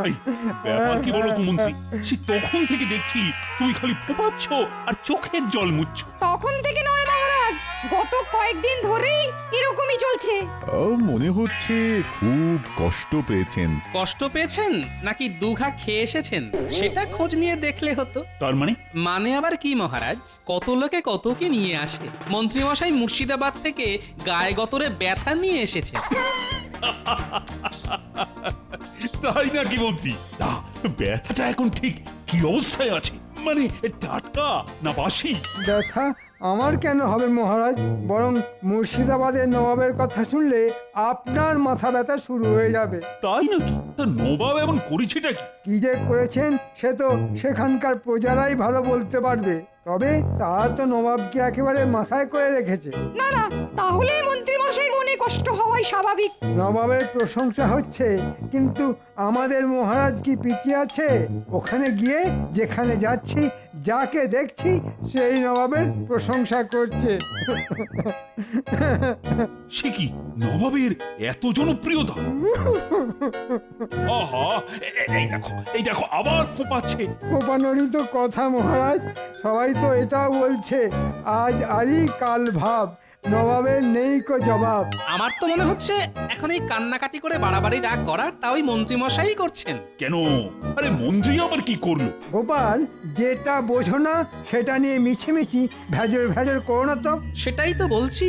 এই, ব্যাপার কি বলো তো মন্ত্রী? সে তখন থেকে দেখছি তুমি খালি ফোপাচ্ছ আর চোখের জল মুচ্ছ। তখন থেকে নয় মহারাজ, গত কয়েকদিন ধরেই এরকমই চলছে। মনে হচ্ছে খুব কষ্ট পেয়েছেন। কষ্ট পেয়েছেন নাকি দুঘা খেয়ে এসেছেন সেটা খোঁজ নিয়ে দেখলে হতো। তার মানে? মানে আবার কি মহারাজ, কত লোকে কত কি নিয়ে আসে। মন্ত্রীমশাই মুর্শিদাবাদ থেকে গায়ে গতরে ব্যথা নিয়ে এসেছে। তাই নাকি মন্ত্রী? তা ব্যথাটা এখন ঠিক কি অবস্থায় আছে? মানে টাটকা না বাসি? ব্যথা আমার কেন হবে মহারাজ? বরং মুর্শিদাবাদের নবাবের কথা শুনলে আপনার মাথা ব্যথা শুরু হয়ে যাবে। তাই নাকি? তা নবাব এমন করেছেটা কি? কি যে করেছেন সে তো সেখানকার প্রজারাই ভালো বলতে পারবে। তবে তারা তো নবাবকে একেবারে মাথায় করে রেখেছে। না না, তাহলে মন্ত্রী মশাই মনে কষ্ট হওয়াই স্বাভাবিক। নবাবের প্রশংসা হচ্ছে, কিন্তু আমাদের মহারাজ কি পিছিয়ে আছে? ওখানে গিয়ে যেখানে যাচ্ছি, যাকে দেখছি সেই নবাবের প্রশংসা করছে। সে কি নবাবের এত জনপ্রিয়তা? আহা, এই দেখো আবার ফোপাচ্ছে। কোপানোরই তো কথা মহারাজ, সবাই তো এটাও বলছে আজ আরই কাল ভাব, নবাবের নেই কো জবাব। আমার তো মনে হচ্ছে এখন এই কান্নাকাটি করে বাড়াবাড়ি যা করার তা ওই মন্ত্রীমশাই করছেন। কেন? আরে মন্ত্রী আবার কি করলো? গোপাল, যেটা বোঝো না সেটা নিয়ে মিছিমিছি ভেজর ভেজর করো না তো। সেটাই তো বলছি,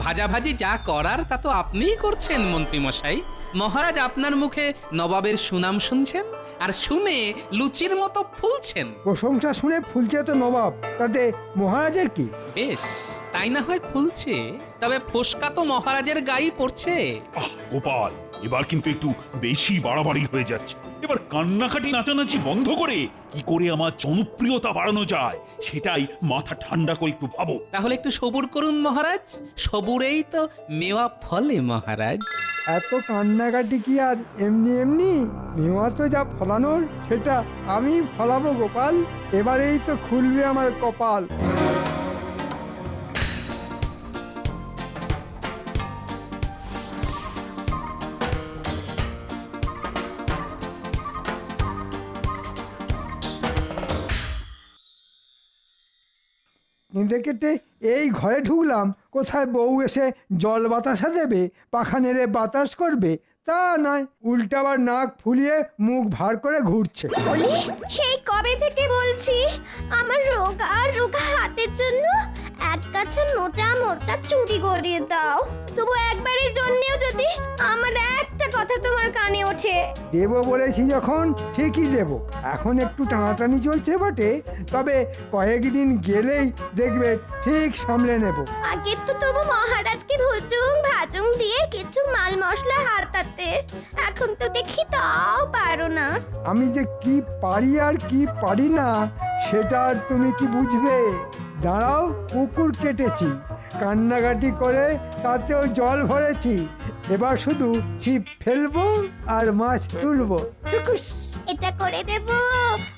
ভাজাভাজি যা করার তা তো আপনিই করছেন মন্ত্রীমশাই। মহারাজ আপনার মুখে নবাবের সুনাম শুনছেন আর শুনে লুচির মতো ফুলছেন। প্রশংসা শুনে ফুলছে তো নবাব, তাতে মহারাজের কি? বেশ, তাই না হয় ফুলছে, তবে ফোসকা তো মহারাজের গায়ে পড়ছে। গোপাল, এবার কিন্তু একটু বেশি বাড়াবাড়ি হয়ে যাচ্ছে। এবার কান্নাকাটি নাচানাচি বন্ধ করে কি করে আমার জনপ্রিয়তা বাড়ানো যায় সেটাই মাথা ঠান্ডা করে একটু ভাবো। তাহলে একটু সবুর করুন মহারাজ, সবুরেই তো মেওয়া ফলে মহারাজ। এত কান্নাকাটি কি আর এমনি এমনি? মেওয়া তো যা ফলানোর সেটা আমি ফলাবো গোপাল। এবারেই তো খুলবে আমার কপাল। কেটে এই ঘরে ঢুকলাম, কোথায় বউ এসে জল বাতাসা দেবে, পাখা নেড়ে বাতাস করবে, তা নয়, উল্টাবার নাক ফুলিয়ে মুখ ভার করে ঘুরছে। বলি, সেই কবে থেকে বলছি আমার রোগা রোগা হাতের জন্য এক কাছে মোটা মোটা চুড়ি গড়িয়ে দাও। তবু একবারের জন্যেও যদি আমার একটা কথা তোমার কানে ওঠে। দেব বলেছি যখন ঠিকই দেব। এখন একটু টানাটানি চলছে বটে, তবে কয়েকদিন গেলেই দেখবে ঠিক সামলে নেব। আগে তো তবু মহারাজকে ভুজুং ভাজুং দিয়ে কিছু মাল মশলা হাতাতে, এখন তো দেখি তাও পারো না। আমি যে কি পারি আর কি পারি না সেটা আর তুমি কি বুঝবে? দাঁড়াও, পুকুর কেটেছি, কান্নাকাটি করে তাতেও জল ভরেছি, এবার শুধু ছিপ ফেলবো আর মাছ তুলবো। টুকুস। এটা করে দেব,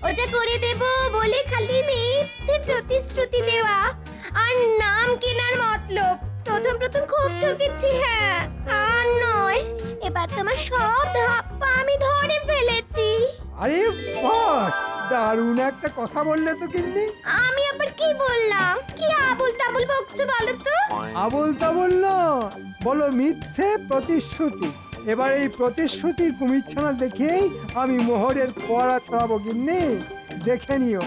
ওটা করে দেব বলে খালি মিথ্যে প্রতিশ্রুতি দেওয়া আর নাম কেনার মতলব। প্রথম প্রথম খুব ঠকেছি, হ্যাঁ, আর নয়, এবার তোমার সব ধাপ্পা আমি ধরে ফেলেছি। আরে বাহ, দারুণ একটা কথা বললে তো গিন্নি। আমি আবার কি বললাম? কি আবুল তাবুল বকছো বলো তো? আবল তাবল না, বলো মিথ্যে প্রতিশ্রুতি। এবার এই প্রতিশ্রুতির কুমিরছানা দেখেই আমি মোহরের ফোয়ারা ছড়াবো গিন্নি, দেখে নিও।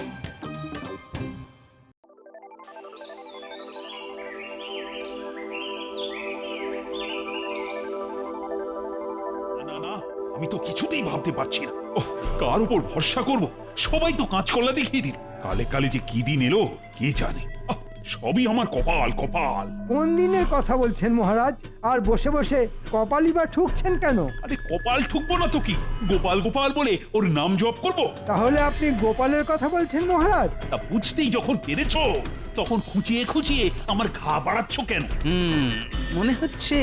না না, আমি তো কিছুতেই ভাবতে পারছি না। ওহ, কার উপর ভরসা করব? সবাই তো কাঁচকলা দেখিয়ে দিল। কালে কালে যে কি দিন এলো কে জানে। সবই আমার কপাল কপাল। কোন দিনের কথা বলছেন মহারাজ? আর বসে বসে কপালই বা ঠুকছেন কেন? আরে কপাল ঠুকবো না তো কি, গোপাল গোপাল বলে ওর নাম জপ করব। তাহলে আপনি গোপালের কথা বলছেন মহারাজ? তা বুঝতেই যখন পেরেছো তখন খুঁচিয়ে খুঁচিয়ে আমার ঘা বাড়াচ্ছ কেন? মনে হচ্ছে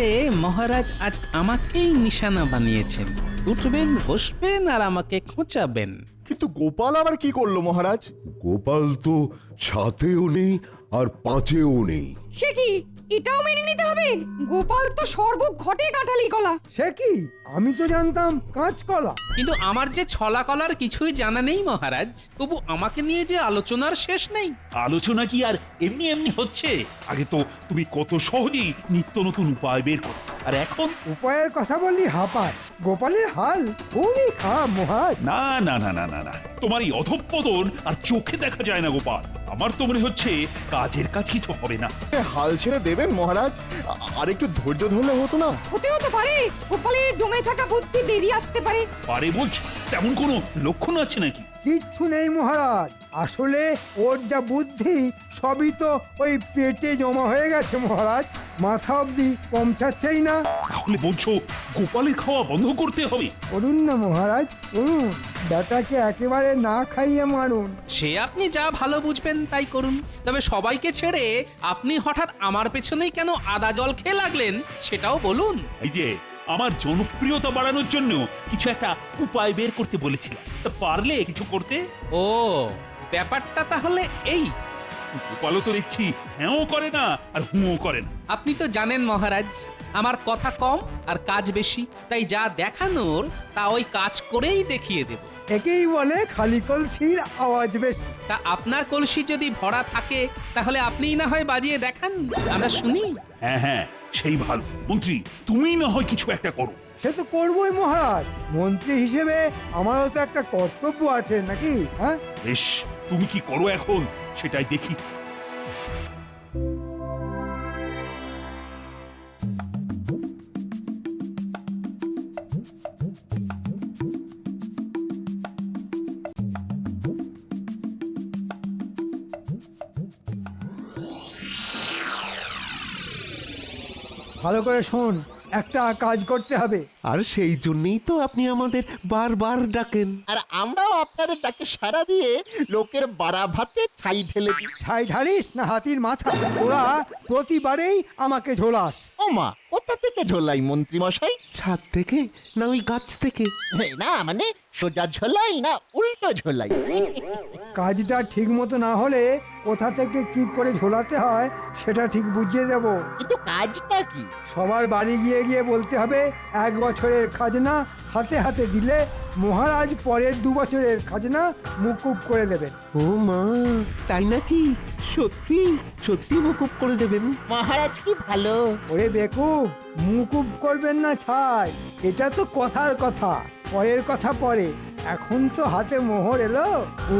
মহারাজ আজ আমাকেই নিশানা বানিয়েছেন। উঠবেন, বসবেন আর আমাকে খোঁচাবেন। কিন্তু গোপাল আবার কি করলো মহারাজ? গোপাল তো সাতেও নেই আর পাঁচেও নেই। সে কি, এটাও মেনে নিতে হবে? গোপাল তো সর্বঘটে কাঁঠালি কলা। সে কি, আমি তো জানতাম কাঁচকলা। কিন্তু আমার যে ছলা কলার কিছুই জানা নেই মহারাজ, তবু আমাকে নিয়ে যে আলোচনার শেষ নেই। আলোচনা কি আর এমনি এমনি হচ্ছে? আগে তো তুমি কত সহজেই নিত্য নতুন উপায় বের করো, আর এখন উপায়ের কথা বললি হাঁপায়। গোপালের হাল খুবই খারাপ মহারাজ। না না না না না না, তোমার এই অধঃপতন আর চোখে দেখা যায় না গোপাল। আমার তো মনে হচ্ছে কাজের কাজ কিছু হবে না। হাল ছেড়ে দেবেন মহারাজ, আর একটু ধৈর্য ধরলে হতো না? হতেও তো পারে গোপালের জমে থাকা বুদ্ধি বেরিয়ে আসতে পারে। পারে বলছো? তেমন কোনো লক্ষণ আছে নাকি? কিচ্ছু নেই মহারাজ, আসলে ওর যা বুদ্ধি সবই তো ওই পেটে জমা হয়ে গেছে মহারাজ, মাথা অবধি পৌঁছাচ্ছেই না। তাহলে বলছো গোপালের খাওয়া বন্ধ করতে হবে? করুন না মহারাজ, করুন, বেটাকে একেবারে না খাইয়ে মারুন। সে আপনি যা ভালো বুঝবেন তাই করুন, তবে সবাইকে ছেড়ে আপনি হঠাৎ আমার পেছনেই কেন আদা জল খেয়ে লাগলেন সেটাও বলুন। এই যে আমার জনপ্রিয়তা বাড়ানোর জন্য কিছু একটা উপায় বের করতে বলেছিলাম, তা পারলে কিছু করতে? ও, ব্যাপারটা তাহলে এই। গোপালও তো দেখছি হ্যাঁও করে না আর হুঁও করে না। আপনি তো জানেন মহারাজ, আমার কথা কম আর কাজ বেশি, তাই যা দেখানোর তা ওই কাজ করেই দেখিয়ে দেব। একেই বলে খালি কলসির আওয়াজ বেশি। তা আপনার কলসি যদি ভরা থাকে তাহলে আপনিই না হয় বাজিয়ে দেখান, আমরা শুনি। হ্যাঁ হ্যাঁ, সেই ভালো। মন্ত্রী তুমি না হয় কিছু একটা করো। সে তো করবোই মহারাজ, মন্ত্রী হিসেবে আমারও তো একটা কর্তব্য আছে নাকি? হ্যাঁ, বেশ, তুমি কি করো এখন সেটাই দেখি। ভালো করে শোন, একটা কাজ করতে হবে। আর সেই জন্যই তো আপনি আমাদের বারবার ডাকেন। আর আমরাও আপনার ডাকে সাড়া দিয়ে লোকের বাড়া ভাতে ছাই ঢেলে দিই। ছাই ঢালিস না হাতির মাথা? ওরা প্রতিবারেই আমাকে ঝোলাস। ও মা, কোথা থেকে ঝোলাই মন্ত্রী মশাই? ছাদ থেকে না ওই গাছ থেকে? না মানে সোজা ঝোলাই না উল্টো ঝোলাই? কাজটা ঠিক মতো না হলে কোথা থেকে কি করে ঝোলাতে হয় সেটা ঠিক বুঝিয়ে দেব। কিন্তু কাজটা কি? সবার বাড়ি গিয়ে গিয়ে বলতে হবে 1 বছরের খাজনা হাতে হাতে দিলে মহারাজ পরের 2 বছরের খাজনা মুকুব করে দেবেন। ও মা, তাই নাকি? সত্যি সত্যি মুকুব করে দেবেন? মহারাজ কি ভালো। ওরে বেকুব, মুকুব করবেন না ছাই, এটা তো কথার কথা, পরের কথা পরে, এখন তো হাতে মোহর এলো। ও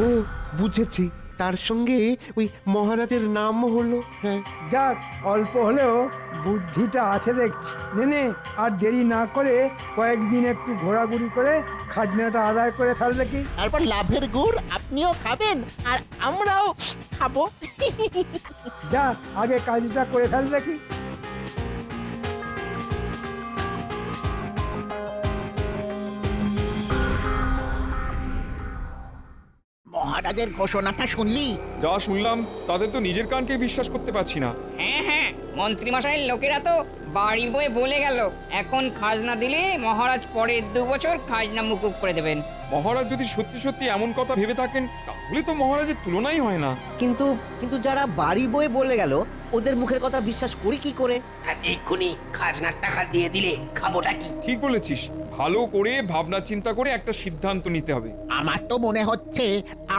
বুঝেছি, তার সঙ্গে ওই মহারাজের নাম হলো। হ্যাঁ, যাক, অল্প হলেও বুদ্ধিটা আছে দেখছি। নে, আর দেরি না করে কয়েকদিন একটু ঘোরাঘুরি করে খাজনাটা আদায় করে ফেললে কি? তারপর লাভের গুড় আপনিও খাবেন আর আমরাও খাবো। যা, আগে কাজটা করে ফেললে কি? মহারাজের ঘোষণাটা শুনলি? যা শুনলাম তাতে তো নিজের কানকে বিশ্বাস করতে পারছি না। হ্যাঁ হ্যাঁ, মন্ত্রীমশাইয়ের লোকেরা তো বাড়ি বয়ে বলে গেল এখন খাজনা দিলে মহারাজ পরের 2 বছর খাজনা মুকুব করে দেবেন। মহারাজ যদি সত্যি সত্যি এমন কথা ভেবে থাকেন তাহলে তো মহারাজের তুলনাই হয় না। কিন্তু কিন্তু যারা বাড়ি বয়ে বলে গেল ওদের মুখের কথা বিশ্বাস করি কি করে? আর এক্ষুনি খাজনার টাকা দিয়ে দিলে খাবোটা কি? ঠিক বলেছিস, ভালো করে ভাবনা চিন্তা করে একটা সিদ্ধান্ত নিতে হবে। আমার তো মনে হচ্ছে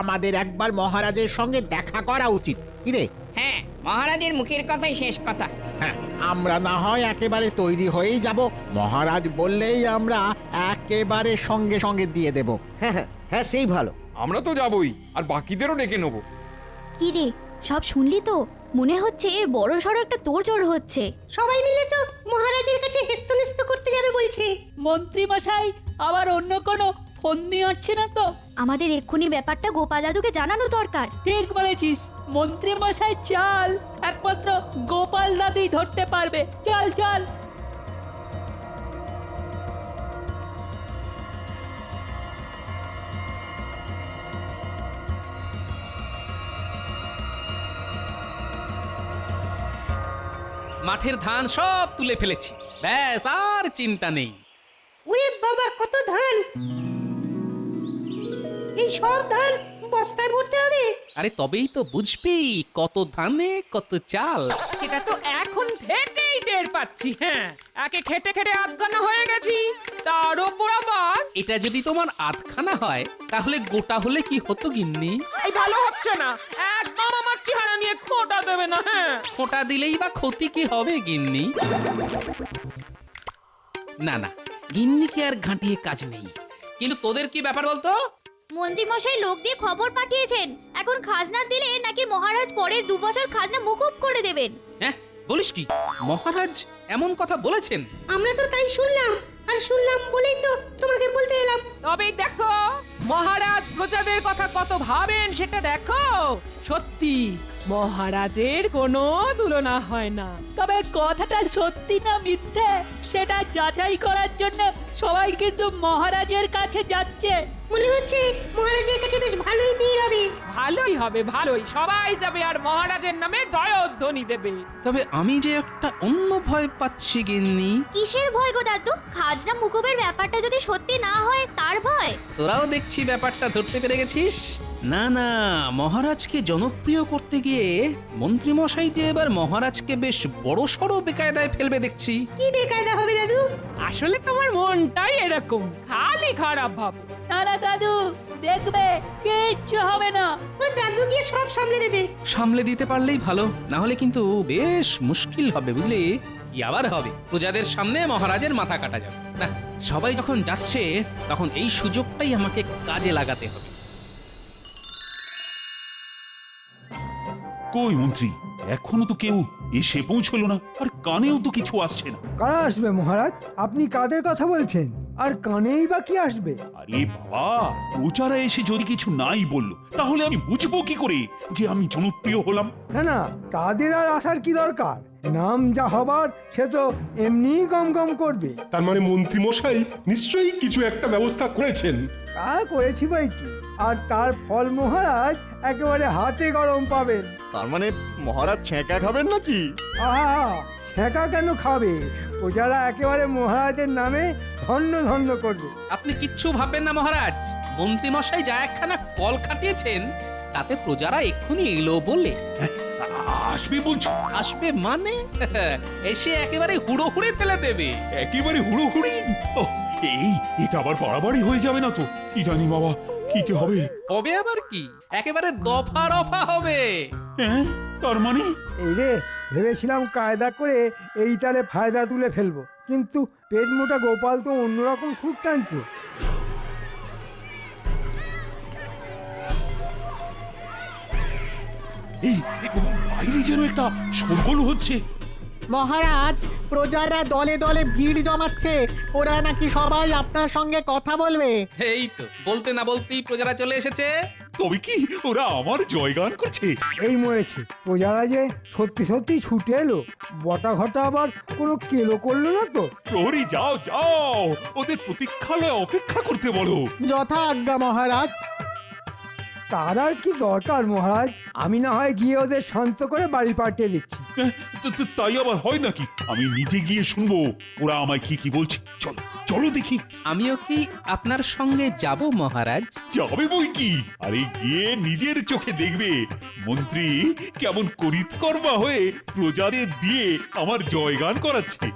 আমাদের একবার মহারাজের সঙ্গে দেখা করা উচিত। কি রে? হ্যাঁ, মহারাজের মুখের কথাই শেষ কথা। হ্যাঁ, আমরা না হয় একেবারে তৈরি হয়েই যাব, মহারাজ বললেই আমরা একেবারে সঙ্গে সঙ্গে দিয়ে দেব। হ্যাঁ হ্যাঁ হ্যাঁ, সেই ভালো। আমরা তো যাবই, আর বাকিদেরও ডেকে নেবো। কি রে, সব শুনলি তো? মনে হচ্ছে বড় সড়ো একটা তোড়জোড় হচ্ছে। সবাই মিলে তো মহারাজের কাছে হেস্তনেস্ত করতে যাবে বলছে। মন্ত্রী মশাই আবার অন্য কোনো ফন্দি হচ্ছে না তো? আমাদের এক্ষুনি ব্যাপারটা গোপাল দাদুকে জানানো দরকার। ঠিক বলেছিস, মন্ত্রী মশাই চাল একমাত্র গোপাল দাদুই ধরতে পারবে। চল চল। মাঠের ধান সব তুলে ফেলেছি, ব্যাস আর চিন্তা নেই। ওরে বাবা, কত ধান! এই সব ধান বস্তায় ভরতে হবে। আরে তবেই তো বুঝবি কত ধানে কত চাল। এটা তো এখন থেকেই টের পাচ্ছি। হ্যাঁ, একে খেটে খেটে আধখানা হয়ে গেছি, তার ওপর আবার এটা যদি তোমার আধখানা হয় তাহলে গোটা হলে কি হতো গিন্নি? এই ভালো হচ্ছে না। একদম আমার চেহারা নিয়ে খোঁটা দেবে না। হ্যাঁ, ফোঁটা দিলেই বা ক্ষতি কি হবে গিন্নি? না না, গিন্নিকে আর ঘাঁটিয়ে কাজ নেই। কিন্তু তোদের কি ব্যাপার বলতো? মন্ত্রী মশাই লোক দিয়ে খবর পাঠিয়েছেন, এখন খাজনা দিলে নাকি মহারাজ পরের 2 বছর খাজনা মুকুব করে দেবেন। হ্যাঁ, বলিস কি? মহারাজ এমন কথা বলেছেন? আমরা তো তাই শুনলাম, আর শুনলাম বলেই তো তোমাকে বলতে এলাম। তবে দেখো মহারাজ প্রজাদের কথা কত ভাবেন সেটা দেখো। সত্যি মহারাজের কোনো তুলনা হয় না। তবে কথাটা সত্যি না মিথ্যে সেটা যাচাই করার জন্য সবাই কিন্তু মহারাজের কাছে যাচ্ছে। মনে হচ্ছে মহারাজের কাছে বেশ ভালোই ভিড় হবে। ভালোই হবে, ভালোই। সবাই যাবে আর মহারাজের নামে জয়ধ্বনি দেবে। তবে আমি যে একটা অন্য ভয় পাচ্ছি গিন্নি। কিসের ভয় গো দাদু? খাজনা মুকুবের ব্যাপারটা যদি সত্যি না হয় তার ভয়? তোরাও দেখছি ব্যাপারটা ধরতে পেরে গেছিস। না না, মহারাজকে জনপ্রিয় করতে গিয়ে মন্ত্রীমশাই যে এবার মহারাজকে বেশ বড় সড়ো বেকায়দায় ফেলবে দেখছি। কি বেকায়দা হবে দাদু? আসলে তোমার মনটাই এরকম, খালি খারাপ ভাব। না না দাদু, দেখবে কিচ্ছু হবে না। দাদু গিয়ে সব সামলে দেবে। সামলে দিতে পারলেই ভালো, না হলে কিন্তু বেশ মুশকিল হবে বুঝলি। কি আবার হবে, প্রজাদের সামনে মহারাজের মাথা কাটা যাবে না। সবাই যখন যাচ্ছে তখন এই সুযোগটাই আমাকে কাজে লাগাতে হবে। কই মন্ত্রী, এখনো তো কেউ এসে পৌঁছলো না, আর কানেও তো কিছু আসছে না। কারা আসবে মহারাজ? আপনি কাদের কথা বলছেন? আর কানেই বা কি আসবে? আরে বাবা, প্রচারা এসে যদি কিছু নাই বললো তাহলে আমি বুঝবো কি করে যে আমি জনপ্রিয় হলাম? না না, তাদের আর আসার কি দরকার? নাম যা হবার সে তো এমনিই গম গম করবে। তার মানে মন্ত্রী মশাই নিশ্চয়ই কিছু একটা ব্যবস্থা করেছেন। তা করেছি বই কি, আর তার ফল মহারাজ একেবারে হাতে গরম পাবেন। তার মানে মহারাজ ছ্যাঁকা খাবেন নাকি? আহা, ছেঁকা কেন খাবে? প্রজারা একেবারে মহারাজের নামে ধন্য ধন্য করবে। আপনি কিচ্ছু ভাববেন না মহারাজ। মন্ত্রীমশাই যা একখানা কল খাটিয়েছেন তাতে প্রজারা এক্ষুনি এলো বলে। আসবে বলছো? আসবে মানে এসে একেবারে হুড়োহুড়ি ফেলে দেবে। একেবারে হুড়োহুড়ি? এটা আবার বাড়াবাড়ি হয়ে যাবে না তো? কি জানি বাবা, কি যে হবে। হবে আবার কি, একেবারে দফা রফা হবে। হ্যাঁ, তার মানে? এই রে, ভেবেছিলাম কায়দা করে এই তালে ফায়দা তুলে ফেলবো, কিন্তু পেট মোটা গোপাল তো অন্যরকম সুর টানছে। বাইরে যেন একটা শোরগোল হচ্ছে। মহারাজ, প্রজারা দলে দলে ভিড় জমাচ্ছে, ওরা নাকি সবাই আপনার সঙ্গে কথা বলবে। এই তো বলতে না বলতেই প্রজারা চলে এসেছে। তবে কি ওরা আমার জয়গান করছে? এই মরেছে, প্রজারা যে সত্যি সত্যি ছুটে এলো। বটা ঘটা আবার কোনো কেলো করলো না তো? প্রহরী, যাও যাও, ওদের প্রতীক্ষালয়ে অপেক্ষা করতে বলো। যথা আজ্ঞা মহারাজ। তার আর কি দরকার মহারাজ? আমি না হয় গিয়ে ওদের শান্ত করে বাড়ি পাঠিয়ে দিচ্ছি। তাই আবার হয় নাকি? আমি নিজে গিয়ে শুনবো ওরা আমায় কি কি বলছে। চলো চলো দেখি। আমিও কি আপনার সঙ্গে যাব মহারাজ? যাবে বই কি, আরে গিয়ে নিজের চোখে দেখবে মন্ত্রী কেমন করিতকর্মা হয়ে প্রজাদের দিয়ে আমার জয়গান করাচ্ছে।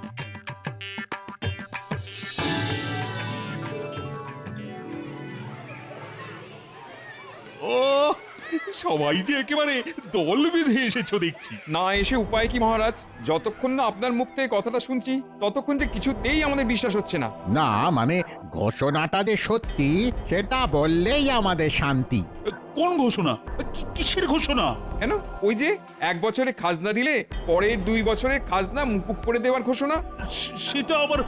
ও, সবাই যে একেবারে দল বেঁধে এসেছো দেখছি। না এসে উপায় কি মহারাজ? যতক্ষণ না আপনার মুখ থেকে কথাটা শুনছি ততক্ষণ যে কিছুতেই আমাদের বিশ্বাস হচ্ছে না। না মানে ঘোষণাটা যে সত্যি সেটা বললেই আমাদের শান্তি। কোন ঘোষণা? কিসের ঘোষণা? কেন, ওই যে 1 বছরে খাজনা দিলে পরের 2 বছরের খাজনা মুকুব করে দেওয়ার ঘোষণা। সেটা আবার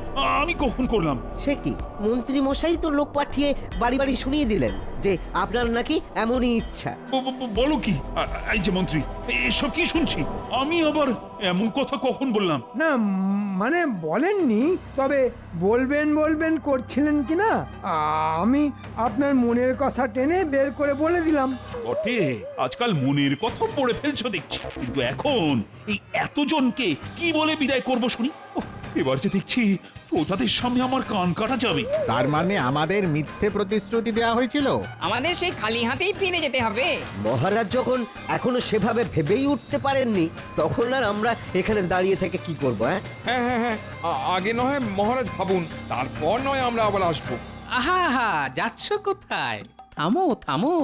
আমি কখন করলাম? সে কি, মন্ত্রী মশাই তো লোক পাঠিয়ে বাড়ি বাড়ি শুনিয়ে দিলেন যে আপনার নাকি এমনই ইচ্ছা। বলো কি? এই যে মন্ত্রী, এসব কি শুনছি? আমি আবার এমন কথা কখন বললাম? না মানে বলেননি, তবে বলবেন বলবেন করছিলেন কি না? আমি আপনার মনের কথা টেনে বের করে বলে দিলাম। বটে, আজকাল মনের কথা পড়ে ফেলছো দেখছি, কিন্তু এখন এই এতজনকে কি বলে বিদায় করবো শুনি? এবার যে দেখছি প্রজাদের সামনে আমার কান কাটা যাবে। তার মানে আমাদের মিথ্যে প্রতিশ্রুতি দেওয়া হয়েছিল। আমাদের সেই খালি হাতেই ফিরে যেতে হবে। মহারাজ যখন এখনো সেভাবে ভেবেই উঠতে পারেননি, তখন আর আমরা এখানে দাঁড়িয়ে থেকে কি করবো? হ্যাঁ হ্যাঁ হ্যাঁ, আগে নয় মহারাজ ভাবুন, তারপর নয় আমরা আবার আসবো। আহা হা, যাচ্ছ কোথায়? থামো থামো।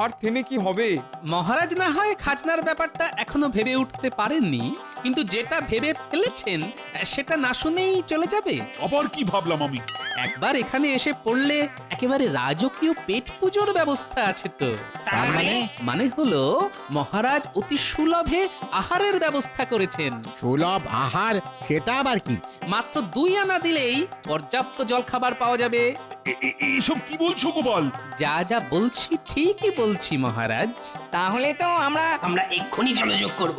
আর থেমে কি হবে? মহারাজ না হয় খাজনার ব্যাপারটা এখনো ভেবে উঠতে পারেননি, কিন্তু যেটা ভেবে ফেলেছেন সেটা না শুনেই চলে যাবে। আবার কি ভাবলাম আমি? একবার এখানে এসে পড়লে একেবারে রাজকীয় পেট পুজোর ব্যবস্থা আছে তো। তার মানে? মানে হলো মহারাজ অতি সুলভে আহারের ব্যবস্থা করেছেন। সুলভ আহার সেটা আবার কি? মাত্র 2 আনা দিলেই পর্যাপ্ত জলখাবার পাওয়া যাবে। এইসব কি বলছো গোপাল? যা যা বলছি ঠিকই বলছি মহারাজ। তাহলে তো আমরা আমরা এক্ষুনি যোগাযোগ করব।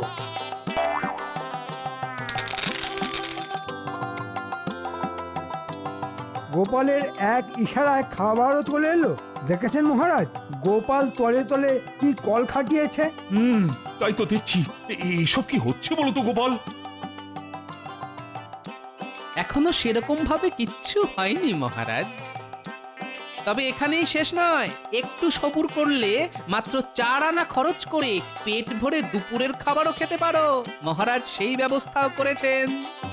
গোপালের এক ইশারায় খাবারও চলে এলো। দেখেছেন মহারাজ, গোপাল তলে তলে কি কল খাটিয়েছে। তাই তো দেখছি। এইসব কি হচ্ছে বলো তো গোপাল? এখনো সেরকম ভাবে কিচ্ছু হয়নি মহারাজ। তবে এখানেই শেষ নয়, একটু সবুর করলে মাত্র 4 আনা খরচ করে পেট ভরে দুপুরের খাবারও খেতে পারো। মহারাজ সেই ব্যবস্থাও করেছেন।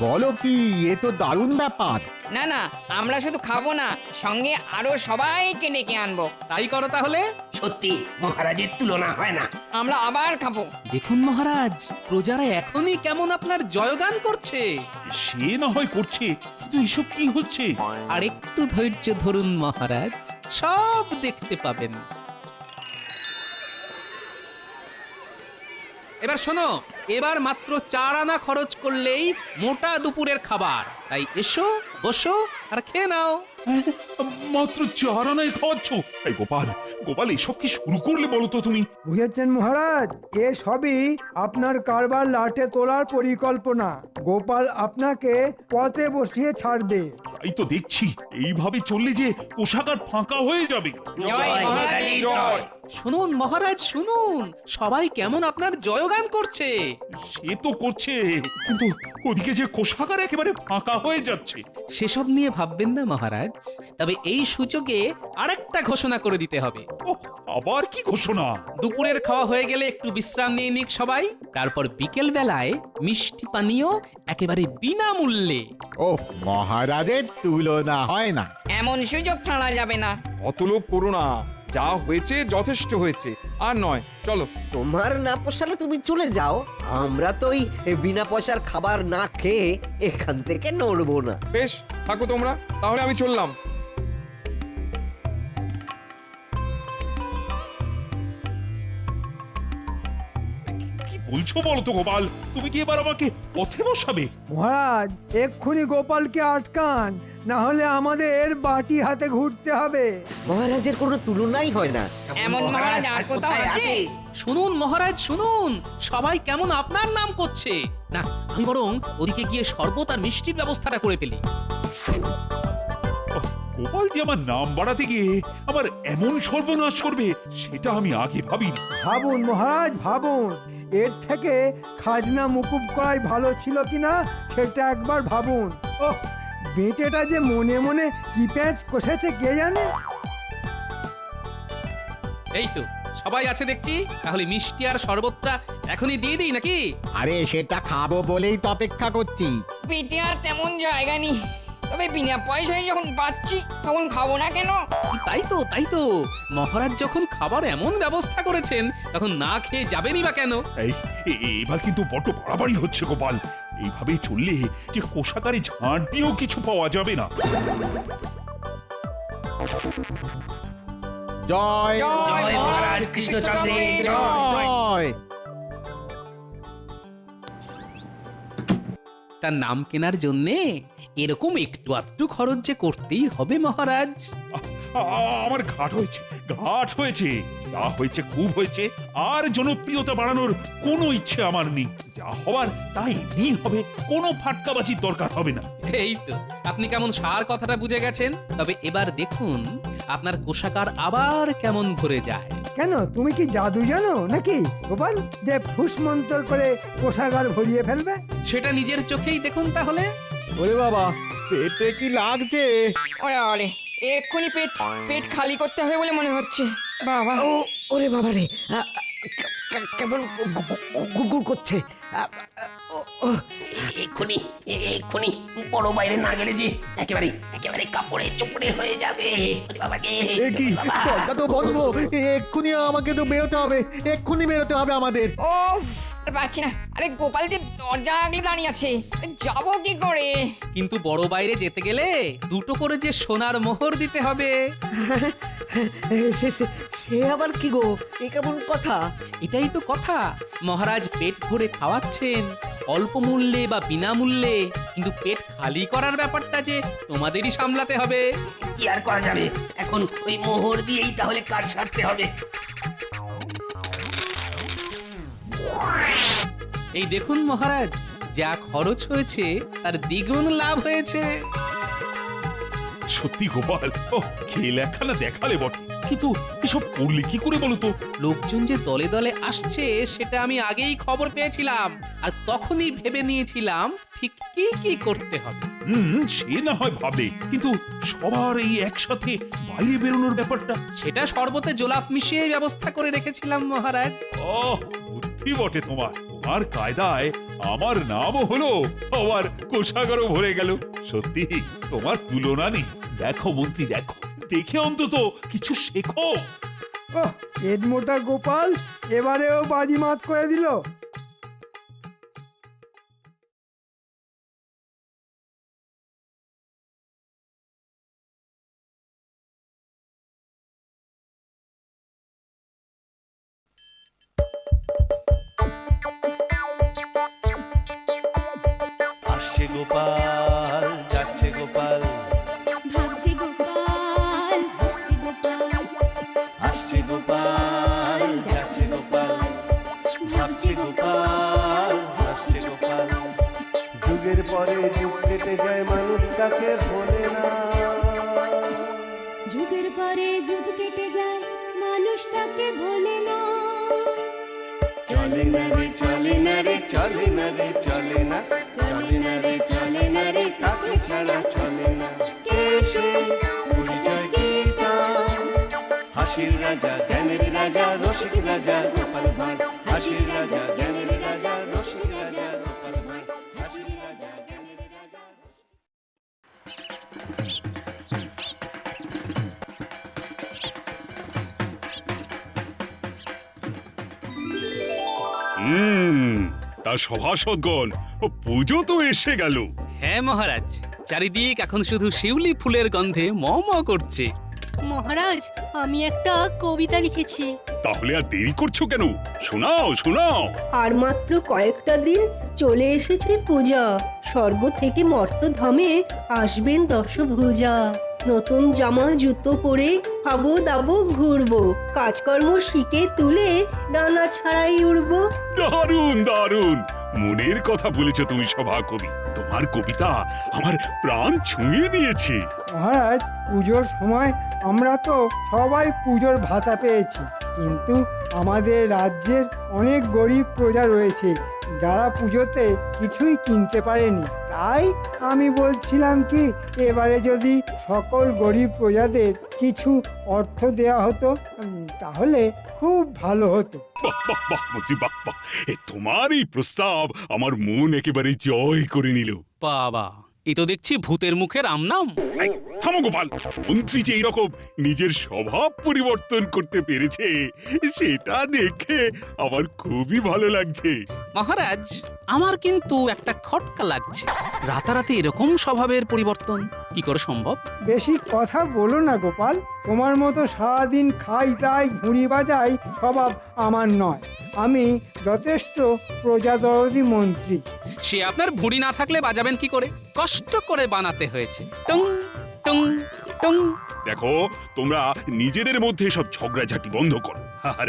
বলো কি, এ তো দারুণ ব্যাপার। না না, আমরা শুধু খাবো না, সঙ্গে আরো সবাইকে ডেকে আনবো। তাই করো তাহলে। সত্যি মহারাজের তুলনা হয় না। আমরা আবার খাবো। দেখুন মহারাজ, প্রজারা এখনই কেমন আপনার জয়গান করছে। সে না হয় করছে, কিন্তু এসব কি হচ্ছে? আর একটু ধৈর্য ধরুন মহারাজ, সব দেখতে পাবেন। এবার শোনো, এবার মাত্র 4 আনা খরচ করলেই মোটা দুপুরের খাবার। তাই এসো, বসো আর খেয়ে নাও। মাত্র 4 আনায় খাওয়াচ্ছ? এই গোপাল, গোপাল এসব কি শুরু করলে বলো তো তুমি? বুঝেছেন মহারাজ, এ সবই আপনার কারবার লাটে তোলার পরিকল্পনা। গোপাল আপনাকে পথে বসিয়ে ছাড়বে। তাই তো দেখছি, এইভাবে চললে যে কোষাগার ফাঁকা হয়ে যাবে। জয় মহারাজের জয়। শুনুন মহারাজ শুনুন, সবাই কেমন আপনার জয়গান করছে। সে তো করছে, কিন্তু ওদিকে যে কোষাগার একেবারে ফাঁকা হয়ে যাচ্ছে। সেসব নিয়ে ভাববেন না মহারাজ, তবে এই সুযোগে আরেকটা ঘোষণা করে দিতে হবে। আবার কি ঘোষণা? দুপুরের খাওয়া হয়ে গেলে একটু বিশ্রাম নিয়ে নিক সবাই, তারপর বিকেল বেলায় মিষ্টি পানীয় একেবারে বিনামূল্যে। ওহ, মহারাজের তুলনা হয় না। এমন সুযোগ ছাড়া যাবে না। অত লোভ করো না, যা হয়েছে যথেষ্ট হয়েছে, আর নয়। চলো। তোমার না পোষালে তুমি চলে যাও, আমরা তো এই বিনা পয়সার খাবার না খেয়ে এখান থেকে নড়বো না। বেশ, থাকো তোমরা, তাহলে আমি চললাম। কি বলছো বলো তো গোপাল? তুমি কি এবার আমাকে পথে বসাবে? মহারাজ, এক্ষুনি গোপালকে আটকান, না হলে আমাদের বাটি হাতে ঘুরতে হবে। মহারাজের কোনো তুলনাই হয় না। এমন মহারাজ আর কোথাও আছে? শুনুন মহারাজ শুনুন, সবাই কেমন আপনার নাম করছে। না, আমি বরং ওদিকে গিয়ে শরবত আর মিষ্টির ব্যবস্থাটা করে ফেলি। গোপাল যে আমার নাম বাড়াতে গিয়ে আমার এমন সর্বনাশ করবে, সেটা আমি আগে ভাবিনি। ভাবুন মহারাজ, ভাবুন। এর থেকে খাজনা মুকুব করাই ভালো ছিল কিনা সেটা একবার ভাবুন। ওহ, বেটেটা যে মনে মনে কি প্যাঁচ কষেছে কে জানে। এই তো সবাই আছে দেখছি, তাহলে মিষ্টি আর শরবতটা এখনই দিয়ে দিই নাকি? আরে সেটা খাবো বলেই তো অপেক্ষা করছি। পেটে আর তেমন জায়গা নেই, তবে বিনা পয়সায় যখন পাচ্ছি তখন খাবো না কেন? তাই তো মহারাজ যখন খাবার এমন ব্যবস্থা করেছেন, তখন না খেয়ে যাবেনই বা কেন? এবার কিন্তু বড্ড বাড়াবাড়ি হচ্ছে গোপাল। এইভাবে চললে যে কোষাগারে ঝাড় দিয়েও কিছু পাওয়া যাবে না। জয় জয় মহারাজ কৃষ্ণচন্দ্রের জয়। জয়। তার নাম কেনার জন্যে এরকম একটু আধটু খরচ যে করতেই হবে মহারাজ। আমার ঘাট হয়েছে, যা হয়েছে খুব হয়েছে। আর জনপ্রিয়তা বাড়ানোর কোনো ইচ্ছে আমার নেই। যা হবার তাই এমনি হবে, কোনো ফাটকাবাজির দরকার হবে না। এই তো আপনি কেমন সার কথাটা বুঝে গেছেন। তবে এবার দেখুন আপনার কোষাগার আবার কেমন ভরে যায়। কেন, তুমি কি জাদু জানো নাকি গোপাল, যে ফুস মন্তর করে কোষাগার ভরিয়ে ফেলবে? সেটা নিজের চোখেই দেখুন তাহলে। ওরে বাবা, পেটে কি লাগছে? ওরে ওরে এক্ষুনি পেট পেট খালি করতে হবে বলে মনে হচ্ছে। বাবা ও ওরে বাবা রে, কেমন গুড়গুড় করছে। এক্ষুনি এক্ষুনি বড় বাইরে না গেলে যে একেবারে একেবারে কাপড়ে চোপড়ে হয়ে যাবে। ওরে বাবাকে, এ কি, দরজা তো বন্ধ। এক্ষুনি আমাকে তো বেরোতে হবে, এক্ষুনি বেরোতে হবে আমাদের। ও আর পাচ্ছি না। আরে গোপাল যে দরজা আগলে দাঁড়িয়ে আছে, যাবো কি করে? কিন্তু বড় বাইরে যেতে গেলে দুটো করে যে সোনার মোহর দিতে হবে। সে আবার কি গো, এ কেমন কথা? এটাই তো কথা। মহারাজ পেট ভরে খাওয়াচ্ছেন অল্প মূল্যে বা বিনামূল্যে, কিন্তু পেট খালি করার ব্যাপারটা যে তোমাদেরই সামলাতে হবে। কি আর করা যাবে, এখন ওই মোহর দিয়েই তাহলে কাজ সারতে হবে। এই দেখুন মহারাজ, যা খরচ হয়েছে তার দ্বিগুণ লাভ হয়েছে। সত্যি গোপাল, ও খেল একখানা দেখালে বটে, কিন্তু এসব করলে কি করে বলো তো? লোকজন যে দলে দলে আসছে সেটা আমি আগেই খবর পেয়েছিলাম, আর তখনই ভেবে নিয়েছিলাম ঠিক কি কি করতে হবে। সে না হয় ভাবে, কিন্তু সবার এই একসাথে বাইরে বেরোনোর ব্যাপারটা, সেটা শরবতে জোলাপ মিশিয়ে ব্যবস্থা করে রেখেছিলাম মহারাজ। ও বুদ্ধি বটে তোমার। তোমার কায়দায় আমার নামও হলো, আবার কোষাগারও ভরে গেল। সত্যি তোমার তুলনা নেই। দেখো মন্ত্রী, দেখো, দেখে অন্তত কিছু শেখো। ওহ, পেট মোটা গোপাল এবারেও বাজিমাত করে দিল। আসছে গোপাল, যাচ্ছে গোপাল, ভাবছি গোপাল, হাসছি গোপাল, আসছে গোপাল, যাচ্ছে গোপাল, ভাবছে গোপাল, হাসছে গোপাল। যুগের পরে যুগ কেটে যায়, মানুষ তাকে ভোলে না। যুগের পরে যুগ কেটে যায়, মানুষ তাকে ভোলে না। চলে না রে, চলে না রে, চলে না রে, চলে না, চলে না রে, চলে না রে, তাকে ছাড়া চলে না। কে সে? পরিচয় কি তার? হাসির রাজা, জ্ঞানের রাজা, রসিক রাজা গোপাল ভাঁড়। হাসির রাজা, জ্ঞানের রাজা, রসিক রাজা গোপাল ভাঁড়। হাসির রাজা, জ্ঞানের রাজা। তা সভাসদগণ, পুজো তো এসে গেল। হ্যাঁ মহারাজ, চারিদিক এখন শুধু শিউলি ফুলের গন্ধে ম ম করছে। মহারাজ, আমি একটা কবিতা লিখেছি। তাহলে আর দেরি করছো কেন? শোনাও শোনাও। আর মাত্র কয়েকটা দিন চলে এসেছে পূজা, স্বর্গ থেকে মর্তধামে আসবেন দশভুজা। নতুন জামা জুতো পরে খাবো দাবো ঘুরবো, কাজকর্ম শিখে তুলে ডানা ছাড়াই উড়বো। দারুণ দারুণ, মনের কথা বলেছো তুমি সভা কবি। তোমার কবিতা আমার প্রাণ ছুঁয়ে নিয়েছে। মহারাজ, পুজোর সময় আমরা তো সবাই পুজোর ভাতা পেয়েছি, কিন্তু আমাদের রাজ্যের অনেক গরিব প্রজা রয়েছে যারা পুজোতে কিছুই কিনতে পারেনি। তাই আমি বলছিলাম কি, এবারে যদি সকল গরিব প্রজাদের কিছু অর্থ দেওয়া হতো তাহলে খুব ভালো হতো। বাহ বাহ বাহ মন্ত্রী, বাহ বাহ, তোমার এই প্রস্তাব আমার মন একেবারে জয় করে নিল। বাবা, এ তো দেখছি ভূতের মুখের আমনাম। থামো গোপাল, মন্ত্রী যে এইরকম নিজের স্বভাব পরিবর্তন করতে পেরেছে সেটা দেখে আমার খুবই ভালো লাগছে। মহারাজ, আমার কিন্তু একটা খটকা লাগছে। রাতারাতি এরকম স্বভাবের পরিবর্তন কি করে সম্ভব? বেশি কথা বলো না গোপাল, তোমার মতো সারাদিন খাই তাই ঘুড়ি বাজাই স্বভাব আমার নয়। আমি যথেষ্ট প্রজাদরদি মন্ত্রী। সে আপনার ভুঁড়ি না থাকলে বাজাবেন কি করে? কষ্ট করে বানাতে হয়েছে। টং টং টং। দেখো, তোমরা নিজেদের মধ্যে সব ঝগড়াঝাটি বন্ধ করো, আর